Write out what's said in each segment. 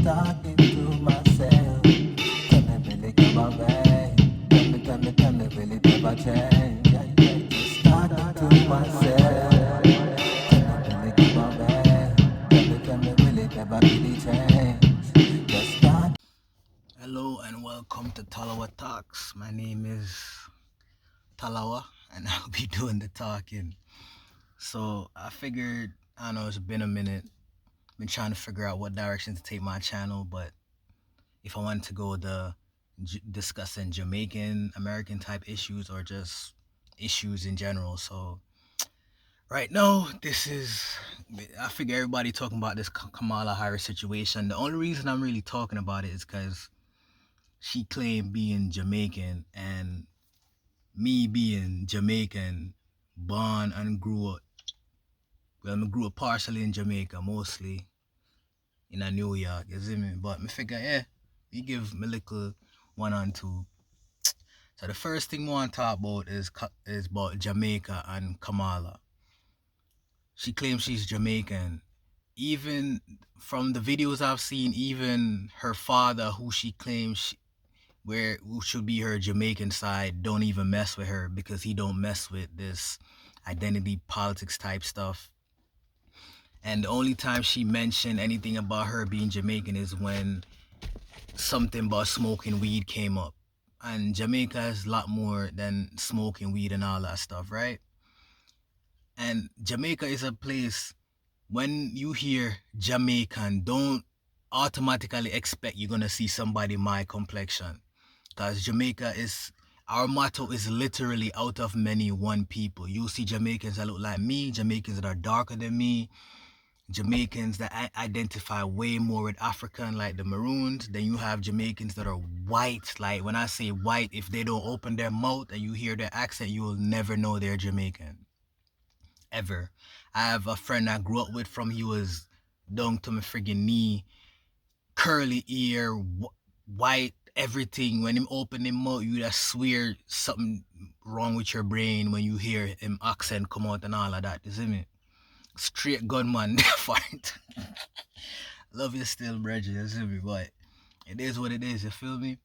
talking to myself. Tell me, really come away. Tell me, will it ever change? Yeah, yeah. Just talking to myself. Tell me, really come away. Tell me, will it ever really change? Just talk. Hello and welcome to Talawa Talks. My name is Talawa and I'll be doing the talking. So I figured, I don't know, it's been a minute. Been trying to figure out what direction to take my channel, but if I wanted to go the discussing Jamaican American type issues or just issues in general. So right now, I figure everybody talking about this Kamala Harris situation. The only reason I'm really talking about it is because she claimed being Jamaican, and me being Jamaican, born and grew up. Well, I grew up partially in Jamaica, mostly in a New York, you see me? But me figure, yeah, we give me little one and two. So the first thing we want to talk about is about Jamaica and Kamala. She claims she's Jamaican. Even from the videos I've seen, even her father, who she claims who should be her Jamaican side, don't even mess with her because he don't mess with this identity politics type stuff. And the only time she mentioned anything about her being Jamaican is when something about smoking weed came up. And Jamaica is a lot more than smoking weed and all that stuff, right? And Jamaica is a place, when you hear Jamaican, don't automatically expect you're going to see somebody my complexion. Because our motto is literally out of many, one people. You'll see Jamaicans that look like me, Jamaicans that are darker than me, Jamaicans that identify way more with African, like the Maroons. Then you have Jamaicans that are white. Like when I say white, if they don't open their mouth and you hear their accent, you will never know they're Jamaican. Ever. I have a friend I grew up with from he was down to my friggin' knee, curly ear, white, everything. When him open him mouth, you just swear something wrong with your brain when you hear him accent come out and all of that. You see me? Straight gunman fight. Love you still, brethren, you see me? But it is what it is, you feel me?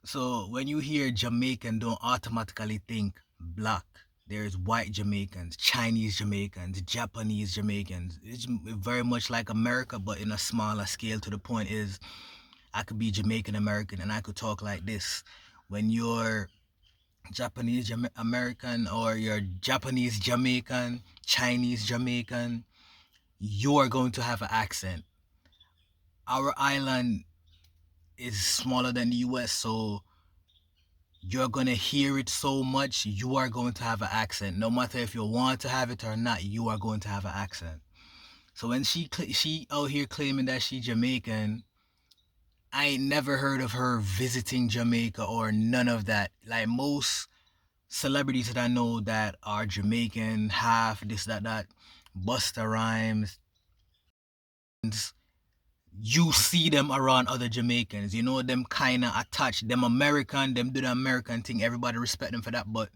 So when you hear Jamaican, don't automatically think black. There's white Jamaicans, Chinese Jamaicans, Japanese Jamaicans. It's very much like America, but in a smaller scale. To the point is, I could be Jamaican American and I could talk like this. When you're Japanese American or you're Japanese Jamaican, Chinese Jamaican, you are going to have an accent. Our island is smaller than the US, so you're going to hear it so much, you are going to have an accent. No matter if you want to have it or not, you are going to have an accent. So when she out here claiming that she Jamaican, I ain't never heard of her visiting Jamaica or none of that. Like most celebrities that I know that are Jamaican, half this, that, Busta Rhymes, you see them around other Jamaicans. You know, them kind of attached. Them American, them do the American thing. Everybody respect them for that. But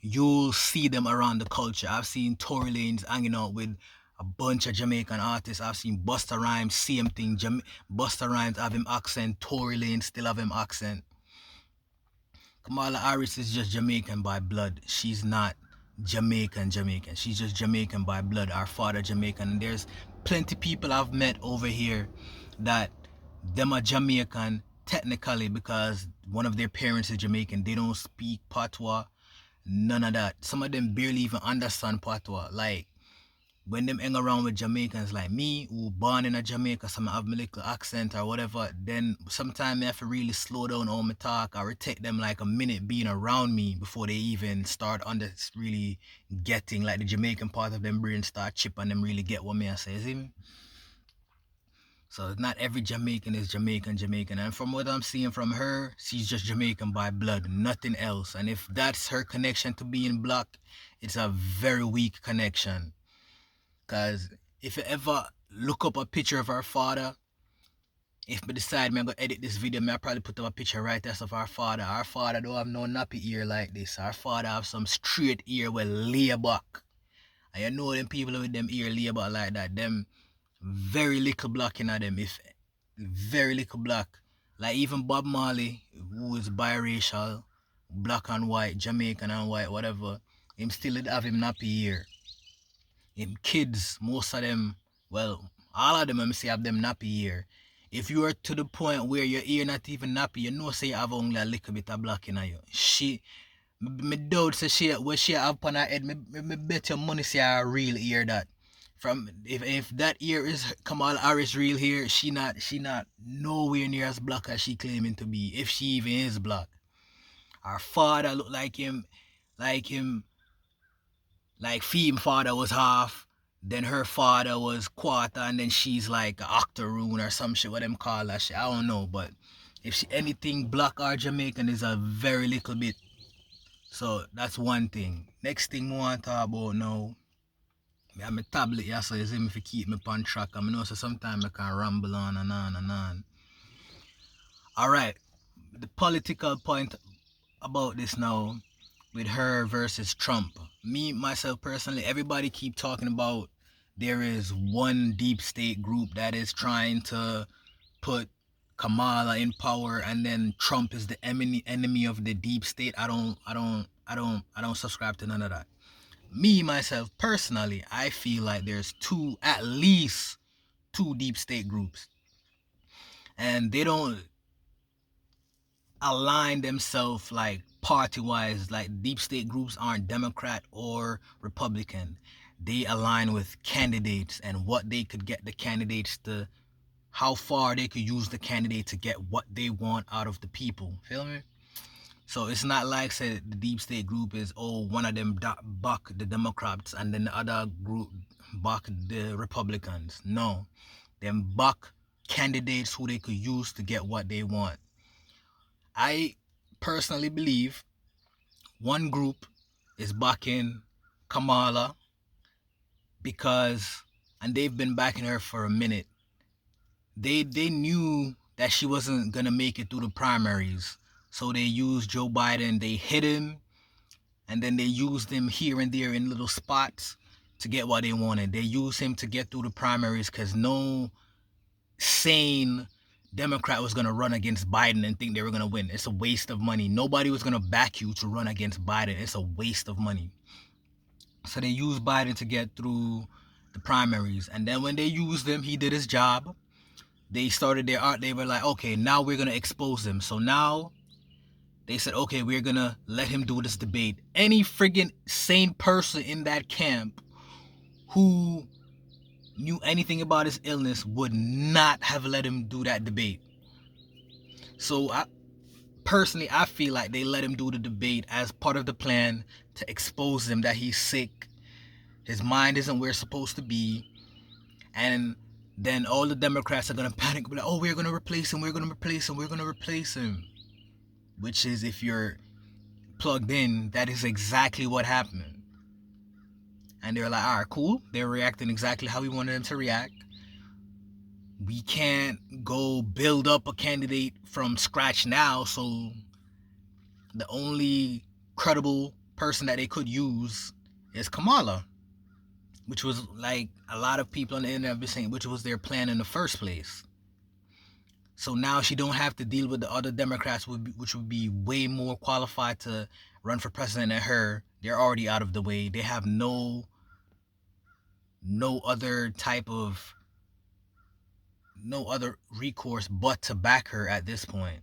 you'll see them around the culture. I've seen Tory Lanez hanging out with a bunch of Jamaican artists. I've seen Busta Rhymes, same thing. Busta Rhymes have him accent. Tory Lanez still have him accent. Kamala Harris is just Jamaican by blood. She's not Jamaican. She's just Jamaican by blood. Our father Jamaican. And there's plenty people I've met over here that them are Jamaican technically because one of their parents is Jamaican. They don't speak patois, none of that. Some of them barely even understand patois. Like when them hang around with Jamaicans like me, who born in a Jamaica, some have my little accent or whatever, then sometimes I have to really slow down on my talk or it take them like a minute being around me before they even start really getting like the Jamaican part of them brain start chip and them really get what me I say, see me? So not every Jamaican is Jamaican. And from what I'm seeing from her, she's just Jamaican by blood, nothing else. And if that's her connection to being black, it's a very weak connection. Because if you ever look up a picture of our father, if I decide I'm going to edit this video, I'll probably put up a picture right there of our father. Our father don't have no nappy ear like this. Our father have some straight ear with lay back. And you know them people with them ear lay back like that, them very little black in them. If very little black. Like even Bob Marley, who is biracial, black and white, Jamaican and white, whatever, him still did have him nappy hair. Him kids, most of them, well, all of them, I'm say have them nappy hair. If you are to the point where your ear not even nappy, you know say you have only a little bit of black in you. Me doubt say she what she have on her head. Me bet your money say a real ear that. From if that ear is Kamala Harris real hair, she not nowhere near as black as she claiming to be. If she even is black, her father look like him, like Feme father was half, then her father was quarter, and then she's like a octoroon or some shit. What them call that shit? I don't know, but if she anything black or Jamaican is a very little bit. So that's one thing. Next thing we want to talk about now. I have my tablet here, so you see me if you keep me on track. I know so sometimes I can ramble on and on and on. Alright. The political point about this now with her versus Trump. Me, myself personally, everybody keep talking about there is one deep state group that is trying to put Kamala in power, and then Trump is the enemy of the deep state. I don't subscribe to none of that. Me myself personally, I feel like there's at least two deep state groups, and they don't align themselves like party wise. Like deep state groups aren't Democrat or Republican. They align with candidates and what they could get the candidates to, how far they could use the candidate to get what they want out of the people. Feel me? So it's not like say the deep state group is one of them buck the Democrats and then the other group buck the Republicans. No, them buck candidates who they could use to get what they want. I personally believe one group is backing Kamala because, and they've been backing her for a minute. They knew that she wasn't gonna make it through the primaries, so they used Joe Biden. They hit him, and then they used him here and there in little spots to get what they wanted. They used him to get through the primaries because no sane Democrat was going to run against Biden and think they were going to win. It's a waste of money. Nobody was going to back you to run against Biden. It's a waste of money. So they used Biden to get through the primaries. And then when they used him, he did his job. They started their art. They were like, okay, now we're going to expose him. So now they said, okay, we're going to let him do this debate. Any friggin' sane person in that camp who knew anything about his illness would not have let him do that debate. So I feel like they let him do the debate as part of the plan to expose him that he's sick, his mind isn't where it's supposed to be, and then all the Democrats are gonna panic, be like, "Oh, we're gonna replace him, we're gonna replace him, we're gonna replace him," which is, if you're plugged in, that is exactly what happened. And they're like, "All right, cool." They're reacting exactly how we wanted them to react. We can't go build up a candidate from scratch now, so the only credible person that they could use is Kamala, which was like a lot of people on the internet have been saying, which was their plan in the first place. So now she don't have to deal with the other Democrats, which would be way more qualified to run for president than her. They're already out of the way. They have no other type of no other recourse but to back her at this point.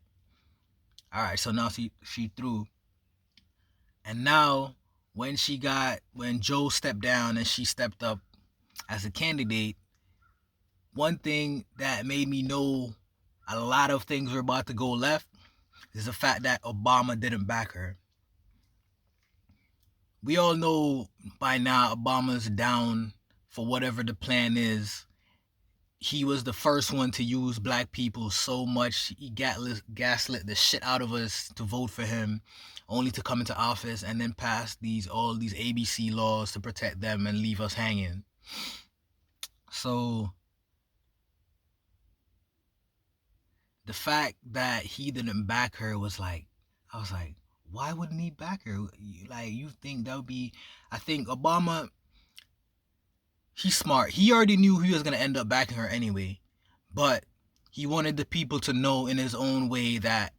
All right, so now she threw, and now when Joe stepped down and she stepped up as a candidate, one thing that made me know a lot of things were about to go left is the fact that Obama didn't back her. We all know by now Obama's down for whatever the plan is. He was the first one to use black people so much. He gaslit the shit out of us to vote for him, only to come into office and then pass all these ABC laws to protect them and leave us hanging. So the fact that he didn't back her was like, I was like, why wouldn't he back her? Like, you think that would be, I think Obama, he's smart. He already knew he was going to end up backing her anyway. But He wanted the people to know in his own way that,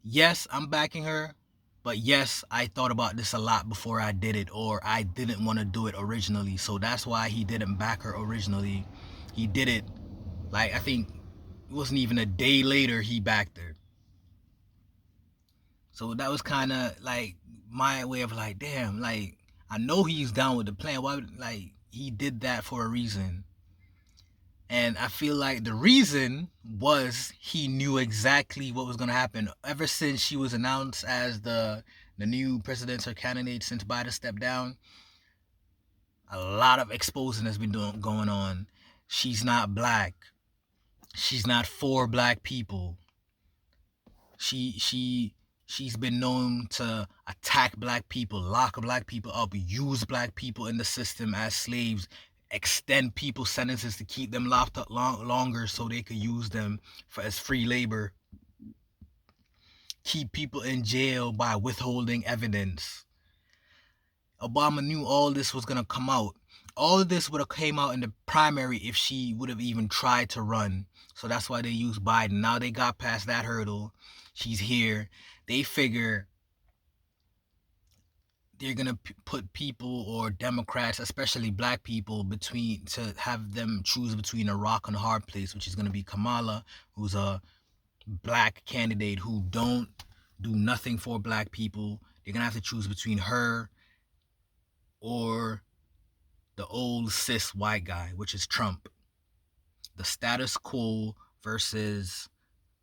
yes, I'm backing her, but yes, I thought about this a lot before I did it, or I didn't want to do it originally. So that's why he didn't back her originally. He did it, like, I think it wasn't even a day later he backed her. So that was kind of like my way of like, damn, like, I know he's down with the plan. Why would, like, he did that for a reason. And I feel like the reason was he knew exactly what was going to happen. Ever since she was announced as the new presidential candidate since Biden stepped down, a lot of exposing has been going on. She's not black. She's not for black people. She's been known to attack black people, lock black people up, use black people in the system as slaves, extend people's sentences to keep them locked up longer so they could use them for as free labor, keep people in jail by withholding evidence. Obama knew all this was gonna come out. All of this would have came out in the primary if she would have even tried to run. So that's why they used Biden. Now they got past that hurdle. She's here. They figure they're gonna put people or Democrats, especially black people, between to have them choose between a rock and a hard place, which is gonna be Kamala, who's a black candidate who don't do nothing for black people. They're gonna have to choose between her or the old cis white guy, which is Trump. The status quo versus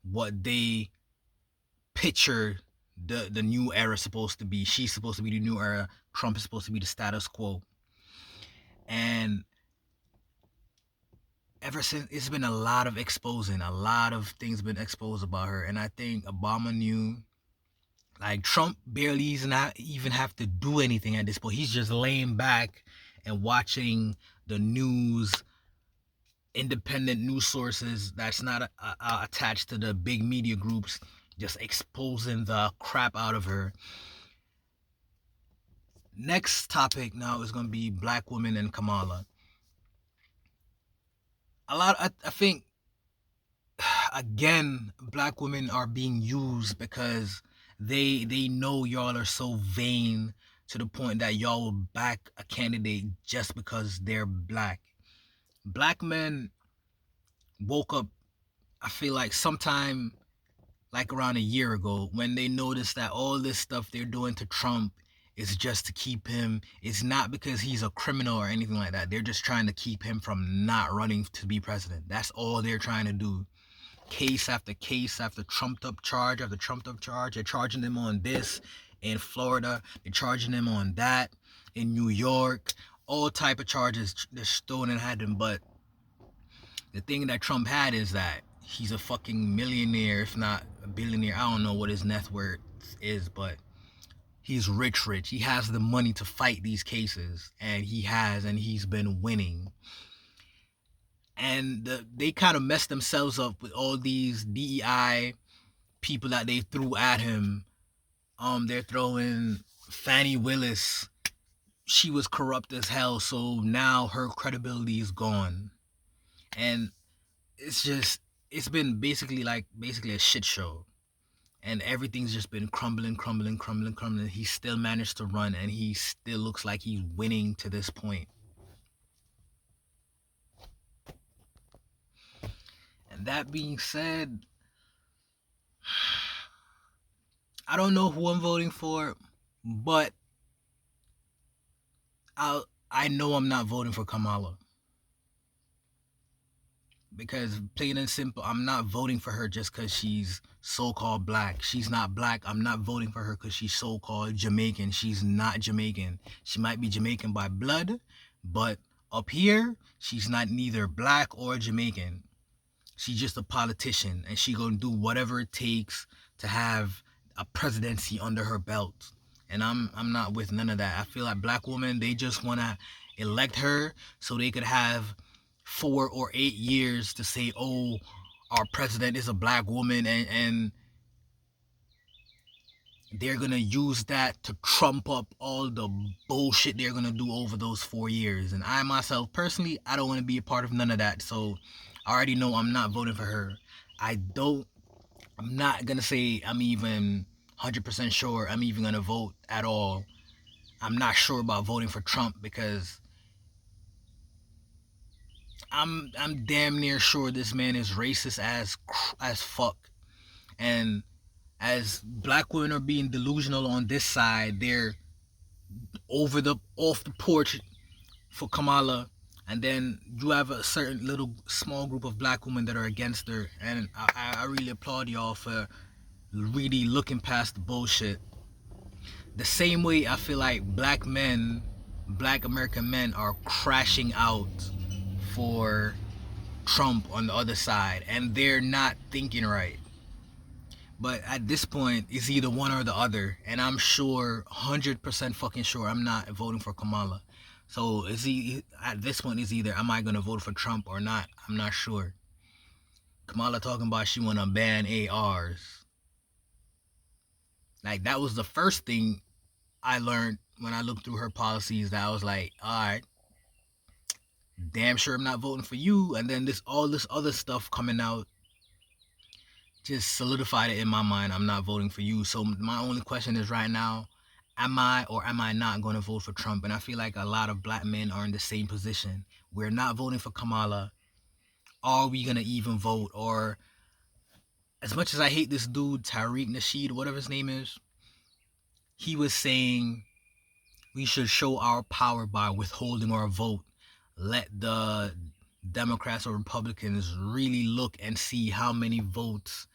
what they picture the new era supposed to be. She's supposed to be the new era. Trump is supposed to be the status quo. And ever since, it's been a lot of exposing, a lot of things been exposed about her. And I think Obama knew, like, Trump barely even have to do anything at this point. He's just laying back and watching the news, independent news sources that's not attached to the big media groups, just exposing the crap out of her. Next topic now is going to be black women and Kamala. I think, again, black women are being used because they know y'all are so vain to the point that y'all will back a candidate just because they're black. Black men woke up, I feel like, sometime like around a year ago, when they noticed that all this stuff they're doing to Trump is just to keep him. It's not because he's a criminal or anything like that. They're just trying to keep him from not running to be president. That's all they're trying to do. Case after case after trumped up charge after trumped up charge. They're charging them on this in Florida. They're charging them on that in New York. All type of charges they're throwing at him. But the thing that Trump had is that he's a fucking millionaire, if not a billionaire. I don't know what his net worth is, but he's rich. He has the money to fight these cases, and he's been winning. And they kind of messed themselves up with all these DEI people that they threw at him. They're throwing Fannie Willis. She was corrupt as hell, so now her credibility is gone. And it's been basically a shit show. And everything's just been crumbling. He still managed to run, and he still looks like he's winning to this point. And that being said, I don't know who I'm voting for, but I know I'm not voting for Kamala. Because plain and simple, I'm not voting for her just because she's so-called black. She's not black. I'm not voting for her because she's so-called Jamaican. She's not Jamaican. She might be Jamaican by blood, but up here, she's not neither black or Jamaican. She's just a politician, and she gonna do whatever it takes to have a presidency under her belt. And I'm not with none of that. I feel like black women, they just wanna elect her so they could have 4 or 8 years to say, oh, our president is a black woman, and they're gonna use that to trump up all the bullshit they're gonna do over those 4 years. And I myself personally, I don't want to be a part of none of that. So I already know I'm not voting for her. I don't. I'm not gonna say I'm even 100% sure I'm even gonna vote at all. I'm not sure about voting for Trump because I'm damn near sure this man is racist as fuck. And as black women are being delusional on this side, they're over the off the porch for Kamala, and then you have a certain little small group of black women that are against her, and I really applaud y'all for really looking past the bullshit. The same way I feel like black American men are crashing out for Trump on the other side, and they're not thinking right. But at this point, it's either one or the other, and I'm sure, 100% fucking sure, I'm not voting for Kamala. So at this point, it's either am I gonna vote for Trump or not? I'm not sure. Kamala talking about she wanna ban ARs. Like that was the first thing I learned when I looked through her policies. That I was like, all right, damn sure I'm not voting for you. And then all this other stuff coming out just solidified it in my mind. I'm not voting for you. So my only question is right now, am I or am I not going to vote for Trump? And I feel like a lot of black men are in the same position. We're not voting for Kamala. Are we going to even vote? Or as much as I hate this dude, Tariq Nasheed, whatever his name is, he was saying we should show our power by withholding our vote. Let the Democrats or Republicans really look and see how many votes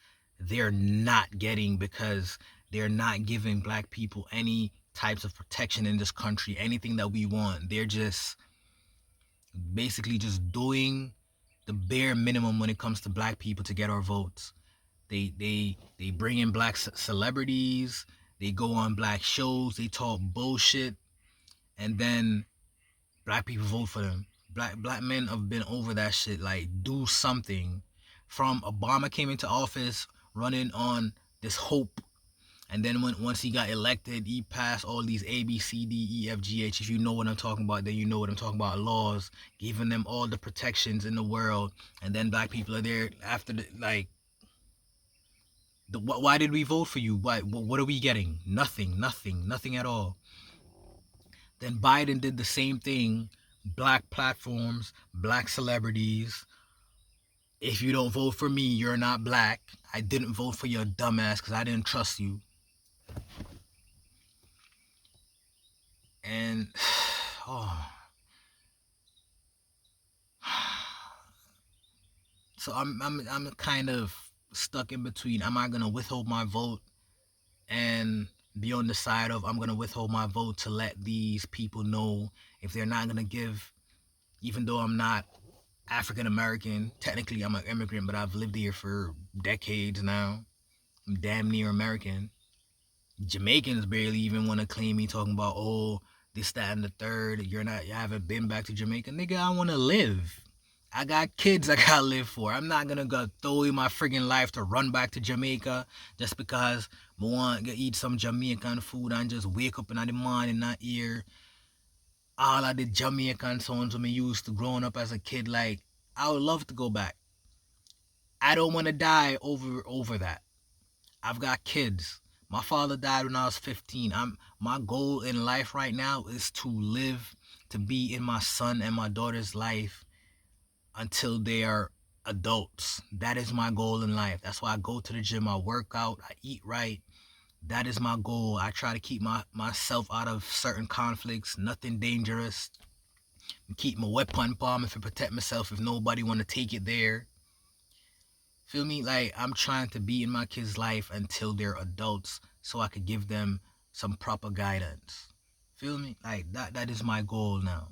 they're not getting because they're not giving black people any types of protection in this country, anything that we want. They're just basically just doing the bare minimum when it comes to black people to get our votes. They bring in black celebrities, they go on black shows, they talk bullshit, and then black people vote for them. Black men have been over that shit. Like, do something. From Obama came into office running on this hope, and then once he got elected, he passed all these A, B, C, D, E, F, G, H. If you know what I'm talking about, then you know what I'm talking about. Laws, giving them all the protections in the world, and then black people are there after why did we vote for you? Why? What are we getting? Nothing at all. Then Biden did the same thing. Black platforms, black celebrities. If you don't vote for me, you're not black. I didn't vote for your dumbass because I didn't trust you. And oh, so I'm kind of stuck in between. Am I gonna withhold my vote and be on the side of I'm gonna withhold my vote to let these people know if they're not gonna give, even though I'm not African American. Technically, I'm an immigrant, but I've lived here for decades now. I'm damn near American. Jamaicans barely even want to claim me, talking about, oh, this, that, and the third. You haven't been back to Jamaica. Nigga, I want to live. I got kids I gotta live for. I'm not gonna go throw away my friggin' life to run back to Jamaica just because I want to eat some Jamaican food and just wake up in the morning and hear all of the Jamaican songs when we used to growing up as a kid. Like, I would love to go back. I don't want to die over that. I've got kids. My father died when I was 15. My goal in life right now is to live, to be in my son and my daughter's life until they are adults. That is my goal in life. That's why I go to the gym, I work out, I eat right. That is my goal. I try to keep myself out of certain conflicts, nothing dangerous. Keep my weapon palm if I protect myself if nobody want to take it there. Feel me? Like, I'm trying to be in my kids' life until they're adults so I could give them some proper guidance. Feel me? Like, that is my goal now.